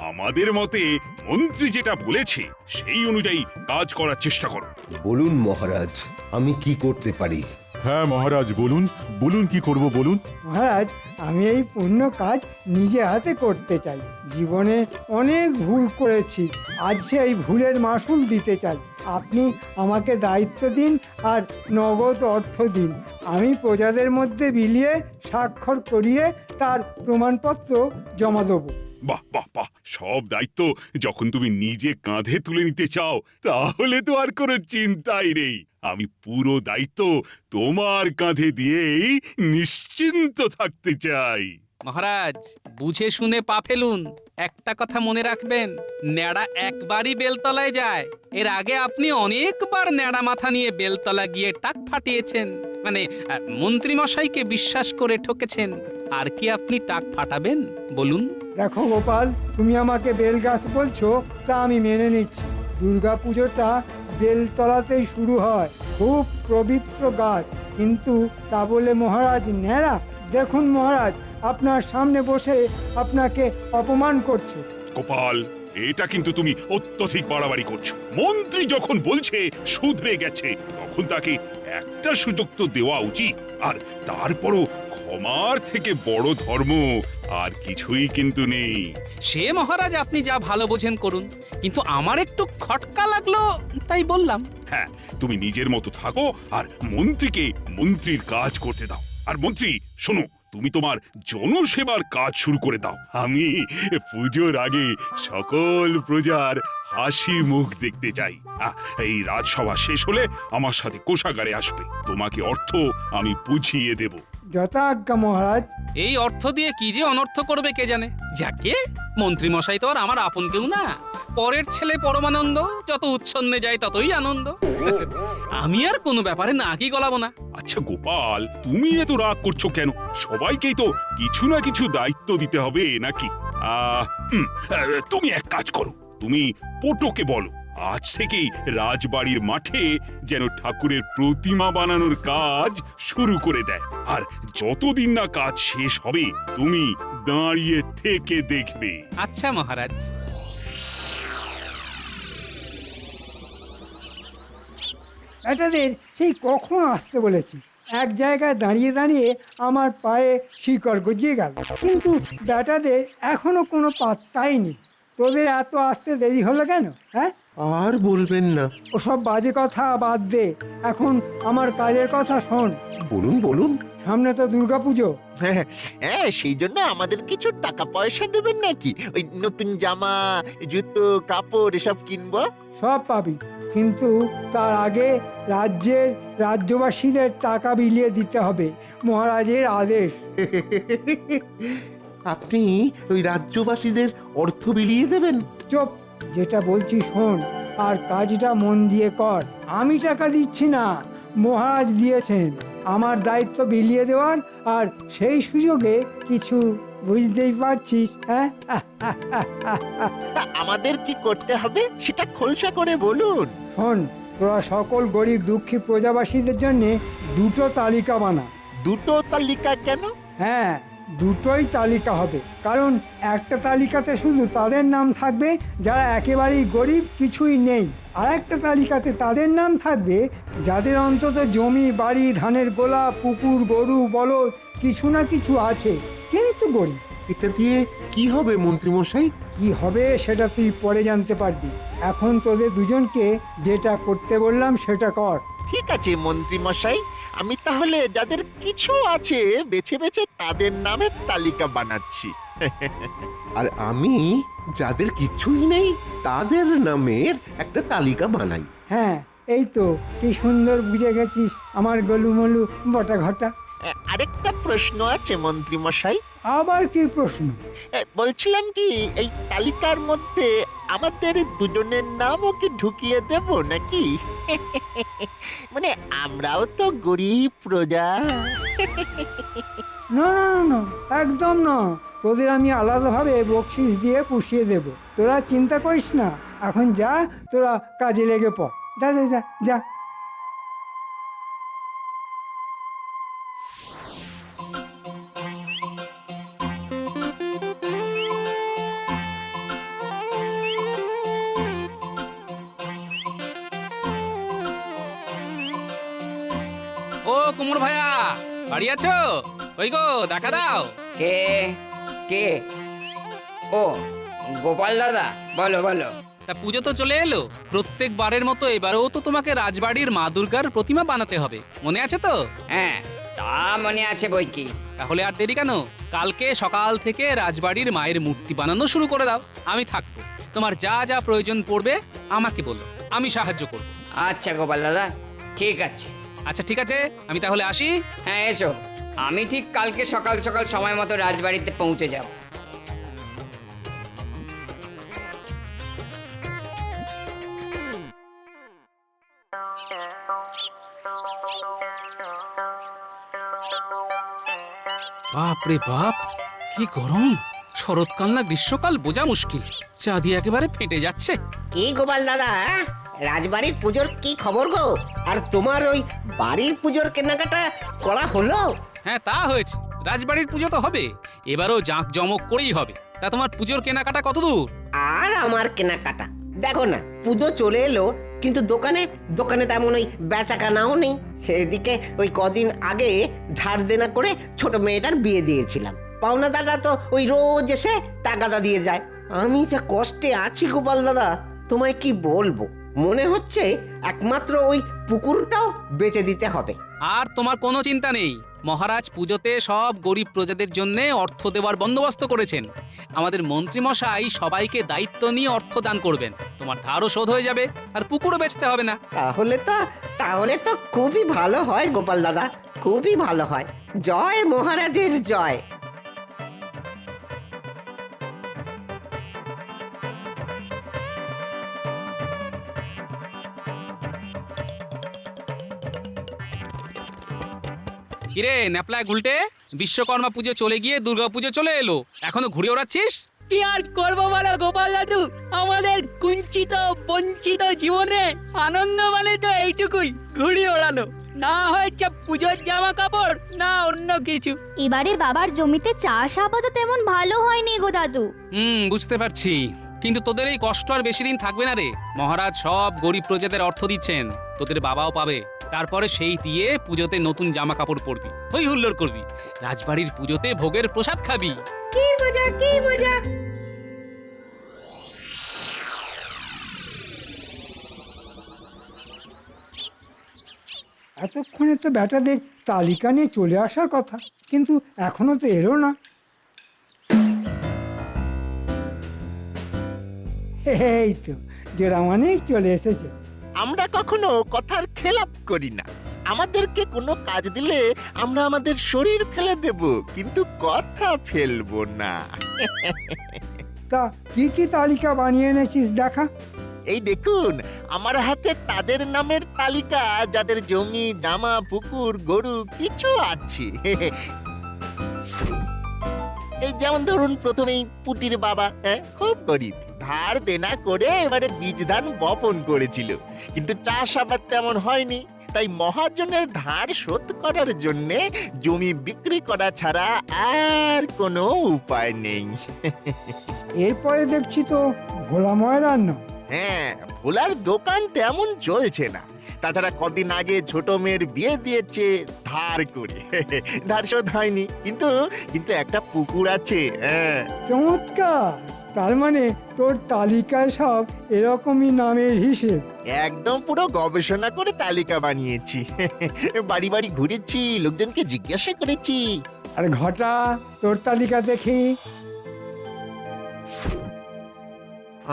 আমাদের মতে মন্ত্রী যেটা বলেছে সেই অনুযায়ী কাজ করার চেষ্টা করো। বলুন মহারাজ, আমি কি করতে পারি? হ্যাঁ মহারাজ বলুন বলুন কি করব বলুন। মহারাজ, আমি এই পুণ্য কাজ নিজে হাতে করতে চাই। জীবনে অনেক ভুল করেছি, আজ সেই ভুলের মাসুল দিতে চাই। আপনি আমাকে দায়িত্ব দিন আর নগদ অর্থ দিন। আমি প্রজাদের মধ্যে বিলিয়ে স্বাক্ষর করিয়ে তার প্রমাণপত্র জমা দেবো। বাহ বাহ বাহ, সব দায়িত্ব যখন তুমি নিজে কাঁধে তুলে নিতে চাও তাহলে তো আর কোনো চিন্তাই নেই। আমি পুরো দায়িত্ব তোমার কাঁধে দিয়েই নিশ্চিন্ত থাকতে চাই। মহারাজ বুঝে শুনে পা ফেলুন। একটা কথা মনে রাখবেন, ন্যাড়া একবারই বেলতলায় যায়। এর আগে আপনি অনেকবার ন্যাড়া মাথা নিয়ে বেলতলা গিয়ে টাক ফাটিয়েছেন, মানে মন্ত্রী মশাইকে বিশ্বাস করে ঠকেছেন। আর কি আপনি টাক ফাটাবেন বলুন? দেখো গোপাল, তুমি আমাকে বেল গাছ বলছো, তা আমি মেনে নিচ্ছি। দুর্গা পুজোটা বেলতলাতেই শুরু হয়, খুব পবিত্র গাছ। কিন্তু তা বলে মহারাজ ন্যাড়া? দেখুন মহারাজ, আপনার সামনে বসে আপনাকে অপমান করছে। গোপাল, এটা কিন্তু তুমি অত্যধিক বাড়াবাড়ি করছো। মন্ত্রী যখন বলছে শুধরে গেছে, তখন তাকে একটা সুযোগ তো দেওয়া উচিত। আর তারপরও ক্ষমার থেকে বড় ধর্ম আর কিছুই কিন্তু নেই। সে মহারাজ আপনি যা ভালো বোঝেন করুন, কিন্তু আমার একটু খটকা লাগলো তাই বললাম। হ্যাঁ, তুমি নিজের মতো থাকো আর মন্ত্রীকে মন্ত্রীর কাজ করতে দাও। আর মন্ত্রী শোনো, তুমি তোমার জনসেবার কাজ শুরু করে দাও। আমি পুজোর আগে সকল প্রজার হাসি মুখ দেখতে চাই। এই রাজসভা শেষ হলে আমার সাথে কোষাগারে আসবে, তোমাকে অর্থ আমি বুঝিয়ে দেব। যথাজ্ঞা মহারাজ। এই অর্থ দিয়ে কি যে অনর্থ করবে কে জানে। যাকে মন্ত্রী মশাই তো আর আমার আপন কেউ না, পরের ছেলে পরমানন্দ, যত উচ্ছন্নে যায় ততই আনন্দ। আমি আর কোনো ব্যাপারে না কি গলাবো না। আচ্ছা গোপাল, তুমি এত রাগ করছো কেন? সবাইকেই তো কিছু না কিছু দায়িত্ব দিতে হবে নাকি? তুমি এক কাজ করো, তুমি পটোকে বলো আজ থেকেই রাজবাড়ির মাঠে যেন ঠাকুরের প্রতিমা বানানোর কাজ শুরু করে দেয়। আর যতদিন না কাজ শেষ হবে তুমি দাঁড়িয়ে থেকে দেখবে। আচ্ছা মহারাজ। এটাদের সেই কখন আসতে বলেছি, এক জায়গায় দাঁড়িয়ে দাঁড়িয়ে আমার পায়ে শিকড় গজিয়ে গেল, কিন্তু বেটাদের এখনো কোনো পাত্তাই নেই। তোদের এত আসতে দেরি হলো কেন? হ্যাঁ, আর বলবেন না। ওসব বাজে কথা বাদ দে, এখন আমার কাজের কথা শোন। বলুন বলুন। সামনে তো দুর্গাপুজো। হ্যাঁ, সেই জন্য আমাদের কিছু টাকা পয়সা দেবেন নাকি? ওই নতুন জামা, জুতো, কাপড় এসব কিনবো। সব পাবি, কিন্তু তার আগে রাজ্যের রাজ্যবাসীদের টাকা বিলিয়ে দিতে হবে, মহারাজের আদেশ। আপনি ওই রাজ্যবাসীদের অর্থ বিলিয়ে দেবেন? চুপ, যেটা বলছি শোন আর কাজটা মন দিয়ে কর। আমি টাকা দিচ্ছি না, মহারাজ দিয়েছেন আমার দায়িত্ব বিলিয়ে দেওয়ার। আর সেই সুযোগে কিছু বুঝতেই পারছিস। হ্যাঁ, আমাদের কি করতে হবে সেটা খোলসা করে বলুন। শোন, তোরা সকল গরিব দুঃখী প্রজাবাসীদের জন্য দুটো তালিকা বানা। দুটো তালিকা কেন? হ্যাঁ, দুটোই তালিকা হবে, কারণ একটা তালিকাতে শুধু তাদের নাম থাকবে যারা একেবারেই গরিব, কিছুই নেই। আর একটা তালিকাতে তাদের নাম থাকবে যাদের অন্তত জমি, বাড়ি, ধানের গোলা, পুকুর, গরু, বলদ কিছু না কিছু আছে, কিন্তু গরিব। এটা দিয়ে কি হবে মন্ত্রীমশাই? কি হবে সেটা তুই পরে জানতে পারবি। এখন তোদের দুজনকে যেটা করতে বললাম সেটা কর। ঠিক আছে মন্ত্রী মশাই, আমি তাহলে যাদের কিছু আছে বেছে বেছে তাদের নামের তালিকা বানাচ্ছি। আর আমি যাদের কিছুই নেই তাদের নামের একটা তালিকা বানাই। হ্যাঁ, এই তো কি সুন্দর বুঝে গেছিস আমার গোলুমলু বটা ঘটা। আরেকটা প্রশ্ন আছে মন্ত্রী মশাই। আবার কি প্রশ্ন? বলছিলাম কি, এই তালিকার মধ্যে আমাদের দুজনের নামও কি ঢুকিয়ে দেব নাকি? মানে আমরাও তো গরিব প্রজা। না না না না, একদম না। তোদের আমি আলাদাভাবে বকশিস দিয়ে পুষিয়ে দেব, তোরা চিন্তা করিস না। এখন যা, তোরা কাজে লেগে পড়। যা যা যা যা। ও কুমোর ভাইয়া, বাড়ি আছো? ওই গো দেখা দাও। কে কে? ও গোপাল দাদা, বলো বলো। তা পুজো তো চলে এলো, প্রত্যেকবারের মতো এবারেও তো তোমাকে রাজবাড়ির মা দুর্গার প্রতিমা বানাতে হবে, মনে আছে তো? হ্যাঁ, তা মনে আছে বই কি। তাহলে আর দেরি কেন, কালকে সকাল থেকে রাজবাড়ির মায়ের মূর্তি বানানো শুরু করে দাও। আমি থাকবো, তোমার যা যা প্রয়োজন পড়বে আমাকে বলো, আমি সাহায্য করব। আচ্ছা গোপাল দাদা, ঠিক আছে। আচ্ছা ঠিক আছে, আমি তাহলে আসি। হ্যাঁ এসো, আমি ঠিক কালকে সকাল সকাল সময় মতো রাজবাড়িতে পৌঁছে যাব। বাপ রে বাপ, কি গরম! শরৎকাল না গ্রীষ্মকাল বোঝা মুশকিল, চা দিয়ে একেবারে ফেটে যাচ্ছে। কি গোপাল দাদা, রাজবাড়ির পুজোর কি খবর গো? আর তোমার ওই বাড়ির পুজোর কেনাকাটা করা হলো? হ্যাঁ তা হয়েছে, রাজবাড়ির পুজো তো হবে, এবারও জাঁক জমক করেই হবে। তা তোমার পুজোর কেনাকাটা কত দূর? আর আমার কেনাকাটা দেখো না, পুজো চলে এলো কিন্তু দোকানে দোকানে তেমন ওই বেচাকেনাও নেই। এদিকে ওই কদিন আগে ধার দেনা করে ছোট মেয়েটার বিয়ে দিয়েছিলাম, পাওনাদাররা তো ওই রোজ এসে তাগাদা দিয়ে যায়। আমি যা কষ্টে আছি গোপাল দাদা, তোমায় কি বলবো। মনে হচ্ছে একমাত্র ওই পুকুরটাও বেচে দিতে হবে। আর তোমার কোনো চিন্তা নেই, মহারাজ পুজোতে সব গরিব প্রজাদের জন্য অর্থ দেওয়ার বন্দোবস্ত করেছেন। আমাদের মন্ত্রী মশাই সবাইকে দায়িত্ব নিয়ে অর্থ দান করবেন, তোমার ধারও শোধ হয়ে যাবে আর পুকুরও বেচতে হবে না। তাহলে তো খুবই ভালো হয় গোপাল দাদা, খুবই ভালো হয়। জয় মহারাজের জয়। কিরে ন্যাপলায় গুলটে, বিশ্বকর্মা পুজো চলে গিয়ে দুর্গা পুজো চলে এলো, এখনো ঘুরে ওড়াচ্ছিস? কি আর করবো বলো গোপাল দাদু, আমাদের কুঞ্চিত বঞ্চিত জীবনে আনন্দ মানে তো এইটুকুই, ঘুড়ি ওড়ানো। না হয়েছে পুজোর জামা কাপড়, না অন্য কিছু। এবারে বাবার জমিতে চাষ আবাদও তেমন ভালো হয়নি গো দাদু। বুঝতে পারছি, কিন্তু তোদের এই কষ্ট আর বেশি দিন থাকবে না রে। মহারাজ সব গরিব প্রজাদের অর্থ দিচ্ছেন, তোদের বাবাও পাবে। তারপরে সেই দিয়ে পুজোতে নতুন জামা কাপড় পরবি, হই হুল্লোড় করবি, রাজবাড়ির পুজোতে ভোগের প্রসাদ খাবি। কি মজা, কি মজা! এতক্ষণে তো ব্যাটাদের তালিকা নিয়ে চলে আসার কথা, কিন্তু এখনো তো এলো না। এই তো জেরামানিক চলে এসেছে। আমরা কখনো কথার খেলাপ করি না। আমাদেরকে কোনো কাজ দিলে আমরা আমাদের শরীর ফেলে দেব, কিন্তু কথা ফেলবো না। তা কি কি তালিকা বানিয়ে এনেছিস দেখা। এই দেখুন, আমার হাতে তাদের নামের তালিকা যাদের জমি জামা পুকুর গরু কিছু আছে। এই যেমন ধরুন প্রথমেই পুটির বাবা, খুব গরিব, ধার দেনা করে এবারে বীজ ধান বপন করেছিল, কিন্তু চাষ আবাদ তেমন হয়নি, তাই মহাজনের ধার শোধ করার জন্য জমি বিক্রি করা ছাড়া আর কোনো উপায় নেই। এরপরে দেখছি তো ভোলা ময়রার নাম। হ্যাঁ, ভোলার দোকান তেমন চলছে না, তাছাড়া কদিন আগে ছোট মেয়ের বিয়ে দিয়েছে ধার করে, ধার শোধ হয়নি, কিন্তু একটা পুকুর আছে। চমৎকার, তার মানে তোর তালিকায় সব এরকমই নামের হিসেব। একদম পুরো গবেষণা করে তালিকা বানিয়েছি, বাড়ি বাড়ি ঘুরেছি, লোকজনকে জিজ্ঞাসা করেছি। আর ঘটা তোর তালিকা দেখি।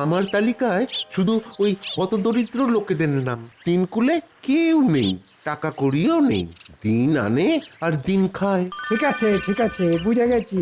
আমার তালিকায় শুধু ওই হতদরিদ্র লোকেদের নাম, তিন কুলে কেউ নেই, টাকা কড়িও নেই, দিন আনে আর দিন খায়। ঠিক আছে ঠিক আছে, বুঝে গেছি,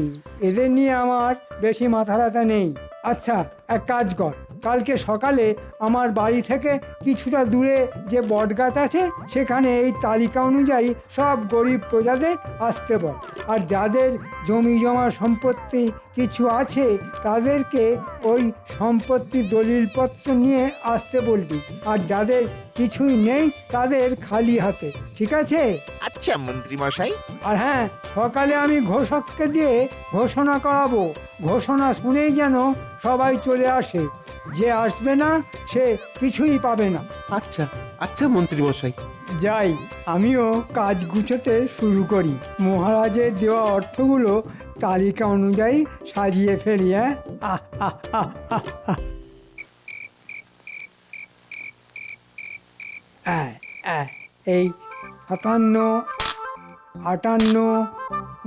এদের নিয়ে আমার বেশি মাথা ব্যথা নেই। আচ্ছা এক কাজ কর, কালকে সকালে আমার বাড়ি থেকে কিছুটা দূরে যে বটগাছ আছে সেখানে এই তালিকা অনুযায়ী সব গরিব প্রজাদের আসতে বল, আর যাদের জমি জমা সম্পত্তি কিছু আছে তাদেরকে ওই সম্পত্তি দলিলপত্র নিয়ে আসতে বলবি, আর যাদের কিছুই নেই তাদের খালি হাতে, ঠিক আছে? আচ্ছা মন্ত্রী মশাই। আর হ্যাঁ, সকালে আমি ঘোষককে দিয়ে ঘোষণা করাবো, ঘোষণা শুনেই যেন সবাই চলে আসে, যে আসবে না সে কিছুই পাবে না। আচ্ছা আচ্ছা মন্ত্রী মশাই। যাই, আমিও কাজ গুছোতে শুরু করি। মহারাজের দেওয়া অর্থগুলো তালিকা অনুযায়ী সাজিয়ে ফেলি। হ্যাঁ, আহ আহ আহ আহ আহ। এই 57, 58,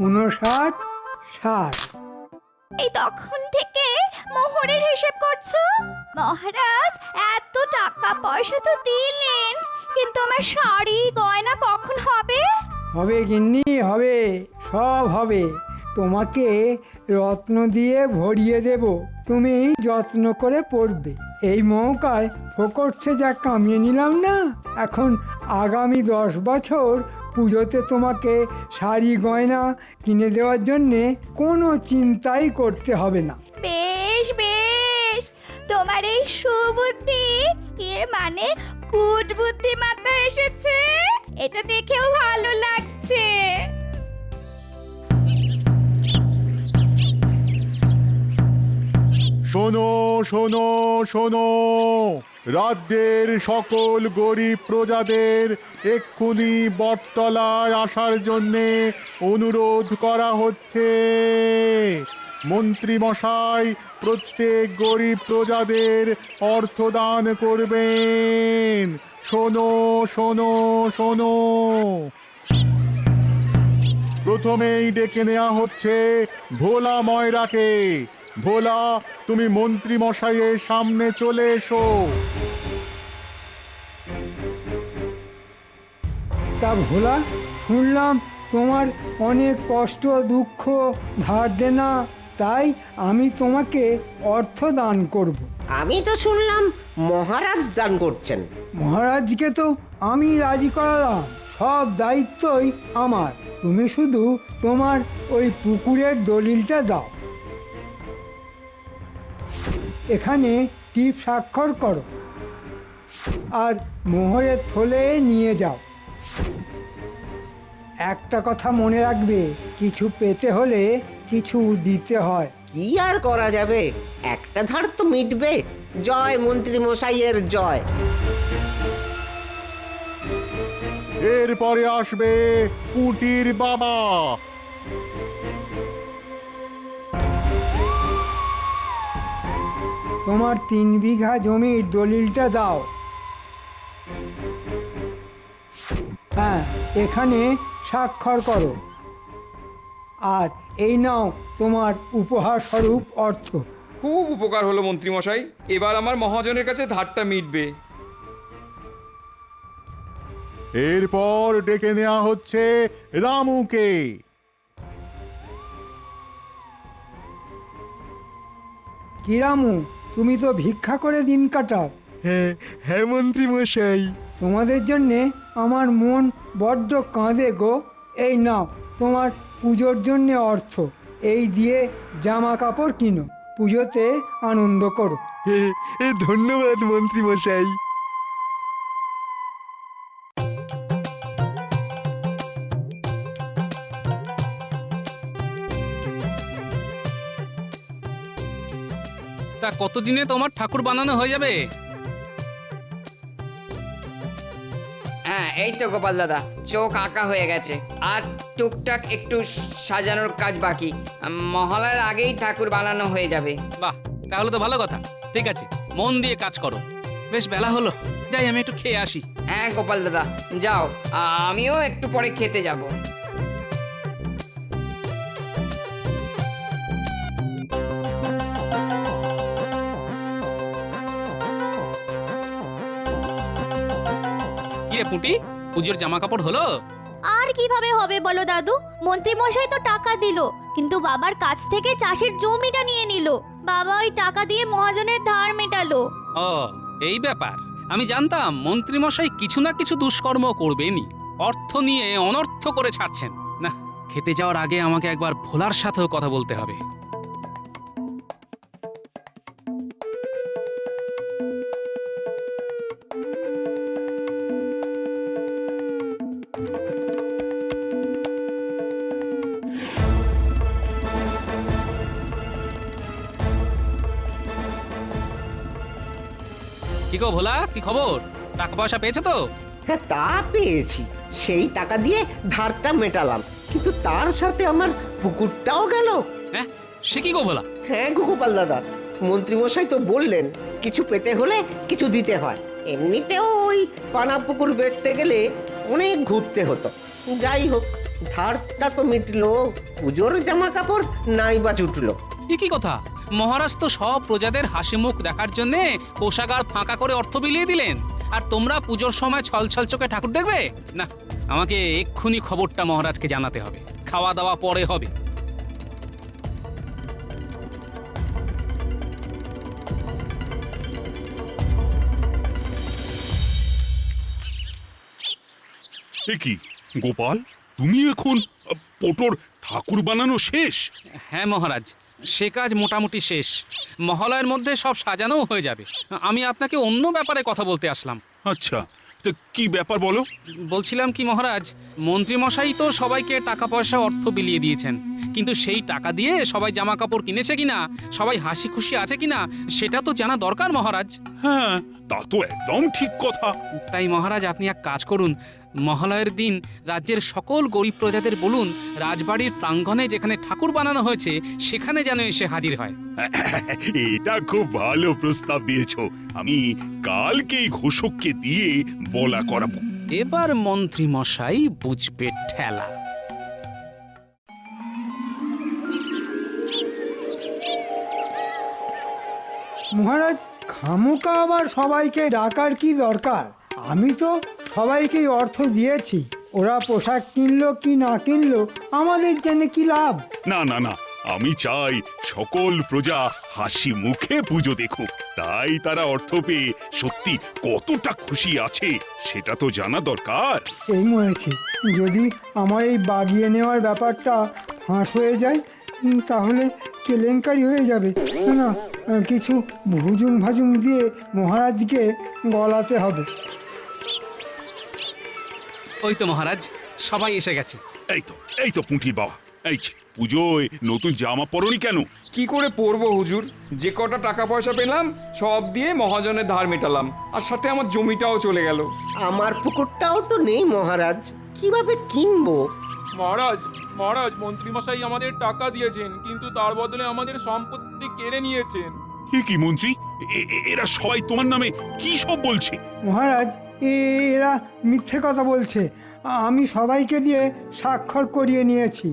59, 60। এই তখন থেকে মোহরের হিসেব করছো? মহারাজ এত টাকা পয়সা তো দিলেন, কিন্তু আমার শাড়ি গয়না কখন হবে? হবে গিন্নি, হবে, সব হবে। তোমাকে রত্ন দিয়ে ভরিয়ে দেব, তুমি যত্ন করে পড়বে। এই মৌকায় ফোকটসে যা কামিয়ে নিলাম না, এখন আগামী 10 বছর পুজোতে তোমাকে শাড়ি গয়না কিনে দেওয়ার জন্যে কোনো চিন্তাই করতে হবে না। বেশ বেশ, তোমার এই সুবুদ্ধি, মানে কুট বুদ্ধি মাথায় এসেছে, এটা দেখেও ভালো লাগছে। শোনো শোনো শোনো, রাজ্যের সকল গরিব প্রজাদের এক্ষুনি বটতলায় আসার জন্যে অনুরোধ করা হচ্ছে। মন্ত্রী মশাই প্রত্যেক গরিব প্রজাদের অর্থদান করবেন। শোনো শোনো শোনো। প্রথমেই ডেকে নেওয়া হচ্ছে ভোলা ময়রাকে। ভোলা, তুমি মন্ত্রী মশাইয়ের সামনে চলে এসো। তা ভোলা, শুনলাম তোমার অনেক কষ্ট দুঃখ ধার দেনা, তাই আমি তোমাকে অর্থ দান করব। আমি তো শুনলাম মহারাজ দান করছেন। মহারাজকে তো আমি রাজি করালাম, সব দায়িত্বই আমার। তুমি শুধু তোমার ওই পুকুরের দলিলটা দাও, এখানে টিপ স্বাক্ষর করো আর মোহরের থলে নিয়ে যাও। একটা কথা মনে রাখবে, কিছু পেতে হলে কিছু দিতে হয়। কি আর করা যাবে, একটা ধার তো মিটবে। জয় মন্ত্রী মশাইয়ের জয়। এরপরে আসবে পুটির বাবা। তোমার 3 বিঘা জমির দলিলটা দাও। হ্যাঁ, এখানে স্বাক্ষর করো। আর এই নাও তোমার উপহার স্বরূপ অর্থ। খুব উপকার হলো মন্ত্রী মশাই, এবার আমার মহাজনের কাছে ধারটা মিটবে। এরপর ডেকে নেওয়া হচ্ছে রামুকে। কি রামু, তুমি তো ভিক্ষা করে দিন কাটাও। হ্যাঁ মন্ত্রী মশাই। তোমাদের জন্যে আমার মন বড্ড কাঁদে গো। এই নাও তোমার পুজোর জন্যে অর্থ, এই দিয়ে জামা কাপড় কিনো, পুজোতে আনন্দ করো। ধন্যবাদ মন্ত্রী মশাই। তা কতদিনে তোমার ঠাকুর বানানো হয়ে যাবে? হ্যাঁ, এই তো গোপাল দাদা, চোখ আঁকা হয়ে গেছে, আর টুকটাক একটু সাজানোর কাজ বাকি। মহালয়ার আগেই ঠাকুর বানানো হয়ে যাবে। বাহ, তাহলে তো ভালো কথা। ঠিক আছে, মন দিয়ে কাজ করো। বেশ বেলা হলো, যাই আমি একটু খেয়ে আসি। হ্যাঁ গোপাল দাদা, যাও, আমিও একটু পরে খেতে যাব। কি রে পুঁটি, পুজোর জামা কাপড় হলো? আর কিভাবে হবে বলো দাদু, মন্ত্রী মশাই তো টাকা দিল, কিন্তু বাবার কাছ থেকে চাষের জমিটা নিয়ে নিল। বাবা ওই টাকা দিয়ে মহাজনের ধার মেটালো। ও, এই ব্যাপার। আমি জানতাম মন্ত্রী মশাই কিছু না কিছু দুষ্কর্ম করবেনই, অর্থ নিয়ে অনর্থ করে ছাড়ছেন না। খেতে যাওয়ার আগে আমাকে একবার ভোলার সাথেও কথা বলতে হবে। কি গো ভোলা, কি খবর? টাকা পয়সা পেয়েছো তো? হ্যাঁ তা পেয়েছি, সেই টাকা দিয়ে ধারটা মেটালাম, কিন্তু তার সাথে আমার পুকুরটাও গেল। হ্যাঁ সে কি গো বলা? হ্যাঁ গোপাল দাদা, মন্ত্রীমশাই তো বললেন কিছু পেতে হলে কিছু দিতে হয়। এমনিতেও ওই পানা পুকুর বেচতে গেলে অনেক ঘুরতে হতো। যাই হোক, ধারটা তো মিটলো, পুজোর জামা কাপড় নাই বা জুটলো। এ কি কথা? মহারাজ তো সব প্রজাদের হাসি মুখ দেখার জন্য কোষাগার ফাঁকা করে অর্থ বিলিয়ে দিলেন, আর তোমরা পুজোর সময় ছল ছল চোখে ঠাকুর দেখবে? না, আমাকে এক্ষুনি খবরটা মহারাজকে জানাতে হবে। খাওয়া দাওয়া পরে হবে। এ কি গোপাল, তুমি এখন পটোর ঠাকুর বানানো শেষ? হ্যাঁ মহারাজ, সে কাজ মোটামুটি শেষ। মহালয়ের মধ্যে সব সাজানোও হয়ে যাবে। আমি আপনাকে অন্য ব্যাপারে কথা বলতে আসলাম। আচ্ছা, তো কি ব্যাপার বলো? বলছিলাম কি মহারাজ, মন্ত্রীমশাই তো সবাইকে টাকা পয়সা অর্থ বিলিয়ে দিয়েছেন, কিন্তু সেই টাকা দিয়ে সবাই জামা কাপড় কিনেছে কিনা, সবাই হাসি খুশি আছে কিনা, সেটা তো জানা দরকার মহারাজ। হ্যাঁ, তা তো একদম ঠিক কথা। তাই মহারাজ আপনি এক কাজ করুন, মহালয়ের দিন রাজ্যের সকল গরিব প্রজাদের বলুন রাজবাড়ির প্রাঙ্গণে যেখানে ঠাকুর বানানো হয়েছে সেখানে যেন এসে হাজির হয়। এটা খুব ভালো প্রস্তাব দিয়েছো। আমি কালকেই ঘোষককে দিয়ে বলা করাবো। এবার মন্ত্রী মশাই বুঝবে ঠেলা। মহারাজ, খামোকা আবার সবাইকে ডাকার কি দরকার? আমি তো সবাইকেই অর্থ দিয়েছি, ওরা পোশাক কিনলো কি না কিনলো আমাদের জেনে কি লাভ? না না না, আমি চাই সকল প্রজা হাসি মুখে পুজো দেখুক। তাই তারা অর্থ পেয়ে সত্যি কতটা খুশি আছে সেটা তো জানা দরকার। এই মরেছি, যদি আমার এই বাগিয়ে নেওয়ার ব্যাপারটা ফাঁস হয়ে যায় তাহলে কেলেঙ্কারি হয়ে যাবে। না, কিছু ভুজুম ভাজুম দিয়ে মহারাজকে গলাতে হবে। ওই তো মহারাজ, সবাই এসে গেছে। এই তো পুঁটির বাবা, এই যে পুজোয় নতুন জামা পরনি কেন? কি করে পরবো হুজুর? যে কটা টাকা পয়সা পেলাম সব দিয়ে মহাজনের ধার মেটালাম, আর সাথে আমার জমিটাও চলে গেল। আমার পুকুরটাও তো নেই মহারাজ, কিভাবে কিনবো? মহারাজ, মন্ত্রীমশাই আমাদের টাকা দিয়েছেন, কিন্তু তার বদলে আমাদের সম্পত্তি কেড়ে নিয়েছেন। কি মন্ত্রী, এরা সবাই তোমার নামে কি সব বলছে? মহারাজ, এরা মিথ্যে কথা বলছে। আমি সবাইকে দিয়ে স্বাক্ষর করিয়ে নিয়েছি,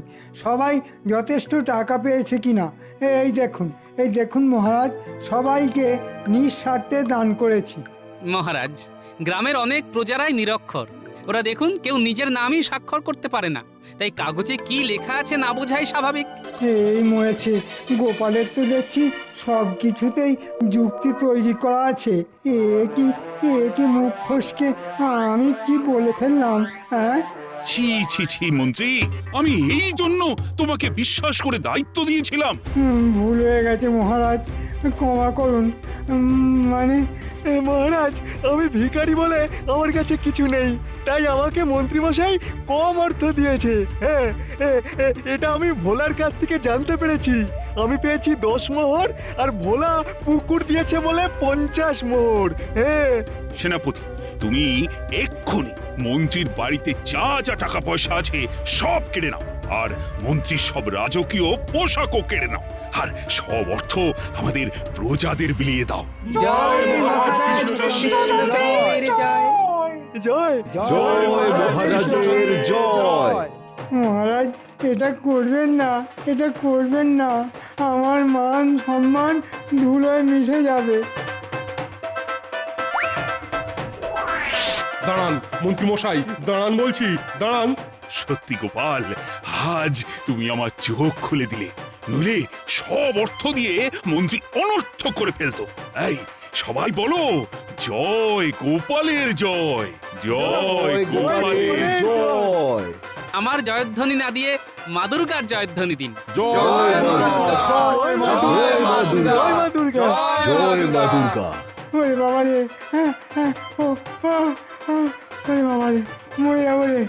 সবাই যথেষ্ট টাকা পেয়েছে কিনা। এই দেখুন মহারাজ, সবাইকে নিঃস্বার্থে দান করেছি। মহারাজ, গ্রামের অনেক প্রজারাই নিরক্ষর, ওরা দেখুন কেউ নিজের নামই স্বাক্ষর করতে পারে না, তাই কাগজে কি লেখা আছে না বোঝাই স্বাভাবিক। এই মরেছে, গোপালের তো দেখছি সব কিছুতেই যুক্তি তৈরি করা আছে। এ কি মুখ ফসকে আমি কি বলে ফেললাম? হ্যাঁ, ছি ছি ছি মন্ত্রী, আমি এই জন্য তোমাকে বিশ্বাস করে দায়িত্ব দিয়েছিলাম। ভুল হয়ে গেছে মহারাজ, ক্ষমা করুন। মহারাজ, আমি ভিখারি বলে আমার কাছে কিছু নেই, তাই আমাকে মন্ত্রীমশাই কম অর্থ দিয়েছে। হ্যাঁ, এটা আমি ভোলার কাছ থেকে জানতে পেরেছি। আমি পেয়েছি 10 মোহর, আর ভোলা পুকুর দিয়েছে বলে 50 মোহর। হ্যাঁ সেনাপতি, তুমি এক্ষুনি মন্ত্রীর বাড়িতে যা যা টাকা পয়সা আছে সব কেড়ে নাও, আর মন্ত্রীর সব রাজকীয় পোশাকও কেড়ে নাও, আর সব অর্থ আমাদের প্রজাদের বিলিয়ে দাও। জয় মহারাজের জয়। মহারাজ, এটা করবেন না, আমার মান সম্মান ধুলোয় মিশে যাবে। দাঁড়ান মন্ত্রীমশাই, দাঁড়ান বলছি, দাঁড়ান। সত্যি গোপাল, আজ তুমি আমার চোখ খুলে দিলে, নইলে সব অর্থ দিয়ে মন্ত্রী অনর্থ করে ফেলতো। এই সবাই বলো, জয় গোপালের জয়, জয় গোপালের জয়। আমার জয়ধ্বনি না দিয়ে মা দুর্গার জয়ধ্বনি দিন। জয় মা দুর্গা। ওরে বাবা রে, ওরে বাবা রে, মরে যাবো রে।